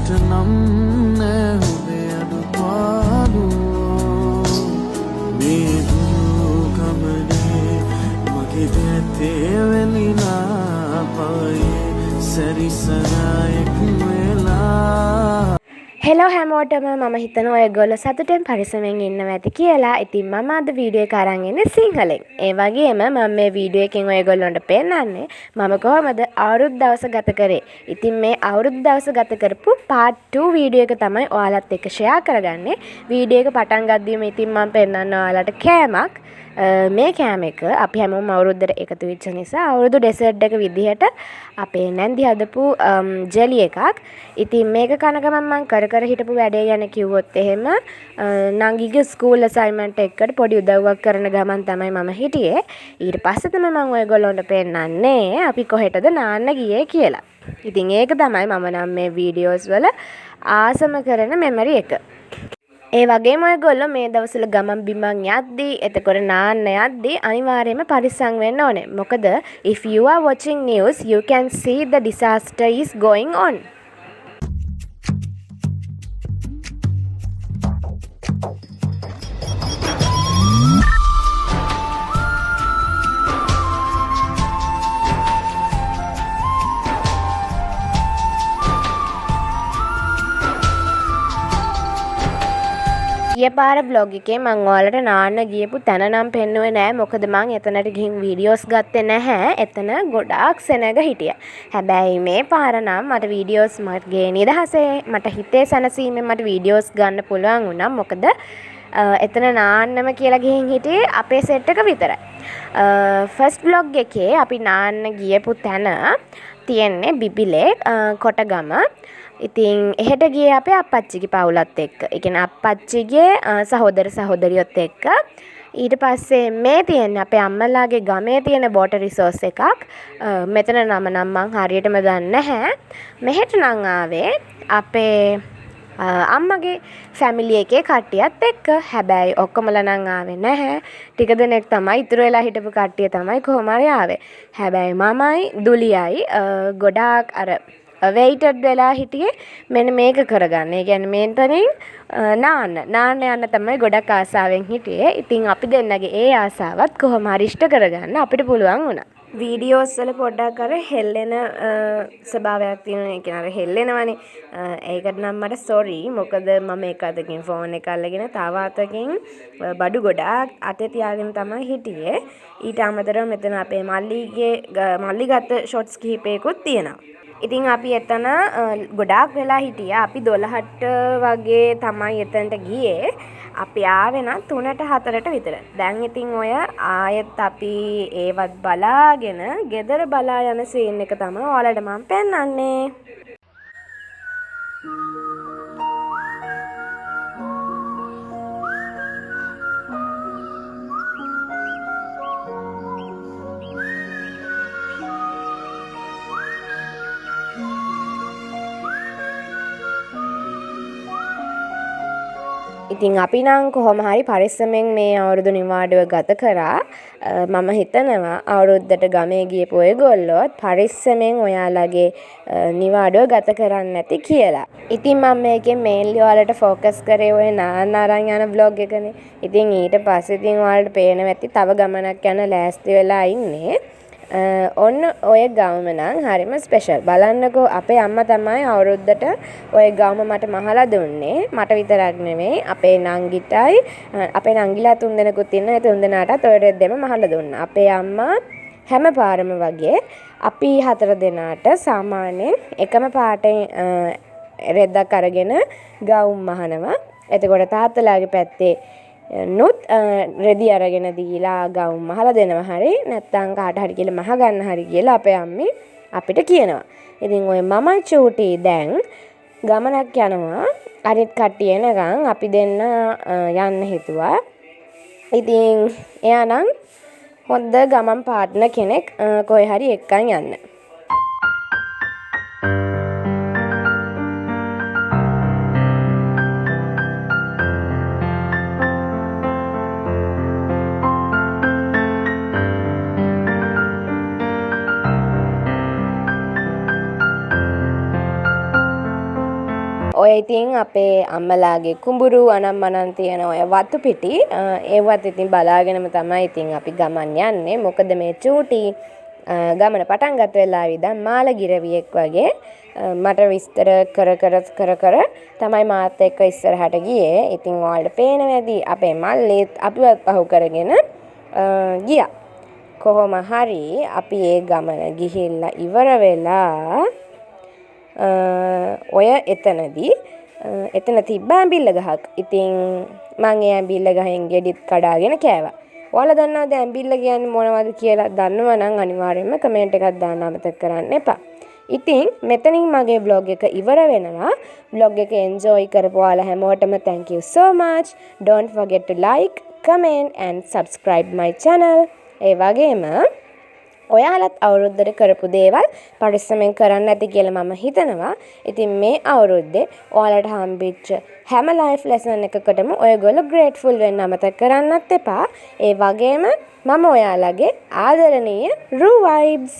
මට නම් නෑ ඔබේ අඩුපාඩු මේ දුකමනේ මගේ දැතේ වෙලිලා පයේ සැරිසරායෙක් වෙලා. හෙලෝ හැමෝටම මම හිතනවා ඔයගොල්ලෝ සතුටෙන් පරිස්සමෙන් ඉන්නවා ඇති කියලා. ඉතින් මම අද වීඩියෝ එක අරන් ඉන්නේ සිංහලෙන්. ඒ වගේම මම මේ වීඩියෝ එකෙන් ඔයගොල්ලන්ට පෙන්නන්නේ මම කොහොමද අවුරුදු දවස ගත කරේ. ඉතින් මේ අවුරුදු දවස ගත කරපු part 2 වීඩියෝ එක තමයි ඔයාලත් එක්ක ෂෙයා කරගන්නේ. වීඩියෝ එක පටන් ගද්දිම ඉතින් මම පෙන්නන්න ඔයාලට කෑමක්. මේ කෑම එක අපි හැමෝම අවුරුද්දට එකතු වෙච්ච නිසා අවුරුදු ඩෙසර්ට් එක විදිහට අපේ නැන්දි හදපු ජෙලි එකක්. ඉතින් මේක කන ගමන් මම කර කර හිටපු වැඩේ ගැන කිව්වොත් එහෙම නංගිගේ ස්කූල් අසයින්මන්ට් එකකට පොඩි උදව්වක් කරන ගමන් තමයි මම හිටියේ. ඊට පස්සේ තමයි මම ඔයගොල්ලන්ට පෙන්නන්නේ අපි කොහෙටද නාන්න ගියේ කියලා. ඉතින් ඒක තමයි මම නම් මේ වීඩියෝස් වල ආසම කරන මෙමරි එක. ඒ වගේම ඔයගොල්ලෝ මේ දවස්වල ගමන් බිමන් යද්දී එතකොට නාන්න යද්දී අනිවාර්යයෙන්ම පරිස්සම් වෙන්න ඕනේ. මොකද if you are watching news you can see the disaster is going on. ගිය පාර vlog එකේ මම ඔයාලට නාන්න ගියපු තැන නම් පෙන්නුවේ නෑ. මොකද මම එතනට ගිහින් වීඩියෝස් ගත්තේ නැහැ. එතන ගොඩාක් සෙනග හිටියා. හැබැයි මේ පාර නම් මට වීඩියෝස් මගේ නිදහසේ මට හිතේ සැනසීමෙන් මට වීඩියෝස් ගන්න පුළුවන් වුණා. මොකද එතන නාන්නම කියලා ගිහින් හිටියේ අපේ සෙට් එක විතරයි. ෆස්ට් vlog එකේ අපි නාන්න ගියපු තැන තියෙන්නේ බිබිලේ කොටගම. ඉතින් එහෙට ගියේ අපේ අප්පච්චිගේ පවුලත් එක්ක. ඒ කියන්නේ අප්පච්චිගේ සහෝදර සහෝදරියොත් එක්ක. ඊට පස්සේ මේ තියෙන්නේ අපේ අම්මලාගේ ගමේ තියෙන බෝටර් රිසෝස් එකක්. මෙතන නම නම් මං හරියටම දන්නේ නැහැ. මෙහෙට නම් ආවේ අපේ අම්මගේ ෆැමිලි එකේ කට්ටියත් එක්ක. හැබැයි ඔක්කොමලා නම් ආවේ නැහැ. ටික දෙනෙක් තමයි ඉතුරු වෙලා හිටපු කට්ටිය තමයි කොහොම හරි ආවේ. හැබැයි මමයි දුලියයි ගොඩාක් අර වෙයිටඩ් වෙලා හිටියේ මෙන්න මේක කරගන්න. ඒ කියන්නේ මෙතනින් නාන්න යන්න තමයි ගොඩක් ආසාවෙන් හිටියේ. ඉතින් අපි දෙන්නගේ ඒ ආසාවත් කොහොම හරි ඉෂ්ට කරගන්න අපිට පුළුවන් වුණා. වීඩියෝස් වල පොඩ්ඩක් අර හෙල්ලෙන ස්වභාවයක් තියෙනවා. ඒ කියන්නේ අර හෙල්ලෙනවනේ. ඒකට නම් මට සෝරි. මොකද මම එක අතකින් ෆෝන් එක අල්ලගෙන තව අතකින් බඩු ගොඩාක් අතේ තියාගෙන තමයි හිටියේ. ඊට අමතරව මෙතන අපේ මල්ලි ගත්ත ෂොට්ස් කිහිපයකුත් තියෙනවා. ඉතින් අපි එතන ගොඩාක් වෙලා හිටියා. අපි 12ට වගේ තමයි එතනට ගියේ. අපි ආවේ නම් 3ට 4ට විතර. දැන් ඉතින් ඔය ආයෙත් අපි ඒවත් බලාගෙන ගෙදර බලා යන සීන් එක තමයි ඔයාලට මම පෙන්නන්නේ. ඉතින් අපි නම් කොහොම හරි පරිස්සමෙන් මේ අවුරුදු නිවාඩුව ගත කරා. මම හිතනවා අවුරුද්දට ගමේ ගියපු ඔයගොල්ලොත් පරිස්සමෙන් ඔයාලගේ නිවාඩුව ගත කරන්න ඇති කියලා. ඉතින් මම මේකෙන් මේන්ලි ඔයාලට ફોකස් කරේ ඔය නාන්න අරන් යන vlog එකනේ. ඉතින් ඊට පස්සේ ඉතින් ඔයාලට පේනවා ඇති තව ගමනක් යන ලෑස්ති වෙලා ඉන්නේ. ඔන්න ඔය ගවම නම් හරිම ස්පෙෂල්. බලන්නකෝ අපේ අම්මා තමයි අවුරුද්දට ඔය ගවම මට මහලා දුන්නේ. මට විතරක් නෙමෙයි අපේ නංගිටයි අපේ නංගිලා 3 දෙනෙකුත් ඉන්නවා. ඒ 3 දෙනාටත් ඔය රෙද්දෙම මහලා දුන්නා. අපේ අම්මා හැම පාරම වගේ අපි 4 දෙනාට සාමාන්‍යයෙන් එකම පාටෙන් රෙද්දක් අරගෙන ගවුම් මහනවා. එතකොට තාත්තලාගේ පැත්තේ නොත් රෙදි අරගෙන දීලා ගවුම් මහලා දෙනවා. හරි නැත්නම් කාට හරි කියලා මහ ගන්න හරි කියලා අපේ අම්මේ අපිට කියනවා. ඉතින් ඔය මම චූටි දැන් ගමනක් යනවා. අනිත් කට්ටිය එනකන් අපි දෙන්න යන්න හිතුවා. ඉතින් එයා නම් හොඳ ගමන් පාර්ට්නර් කෙනෙක් කොහේ හරි එක්කන් යන්න. ඔය ඉතින් අපේ අම්මලාගේ කුඹුරු අනම්මනන් තියෙන ඔය වතු පිටි ඒවත් ඉතින් බලාගෙනම තමයි ඉතින් අපි ගමන් යන්නේ. මොකද මේ චූටි ගමන පටන් ගත වෙලාවේ ඉඳන් මාළ ගිරවියෙක් වගේ මට විස්තර කර තමයි මාත් එක්ක ඉස්සරහට ගියේ. ඉතින් ඔයාලට පේනවා ඇති අපේ මල්ලේත් අපිවත් පහු කරගෙන ගියා. කොහොම හරි අපි ඒ ගමන ගිහිල්ලා ඉවර වෙලා ඔය එතනදී එතන තිබ්බ ඇඹිල්ල ගහක්. ඉතින් මං ඒ ඇඹිල්ල ගහෙන් ගෙඩිත් කඩාගෙන කෑවා. ඔයාලා දන්නවද ඇඹිල්ල කියන්නේ මොනවද කියලා? දන්නවනම් අනිවාර්යයෙන්ම කමෙන්ට් එකක් දාන්න අමතක කරන්න එපා. ඉතින් මෙතනින් මගේ vlog එක ඉවර වෙනවා. vlog එක enjoy කරපු ඔයාලා හැමෝටම thank you so much. Don't forget to like, comment and subscribe my channel. ඒ වගේම ඔයාලත් අවුරුද්දට කරපු දේවල් පරිස්සමෙන් කරන්න ඇති කියලා මම හිතනවා. ඉතින් මේ අවුරුද්දේ ඔයාලට හම්බෙච්ච හැම ලයිෆ් ලෙසන් එකකටම ඔයගොල්ලෝ grateful වෙන්න අමතක කරන්නත් එපා. ඒ වගේම මම ඔයාලගේ ආදරණීය Ru vibes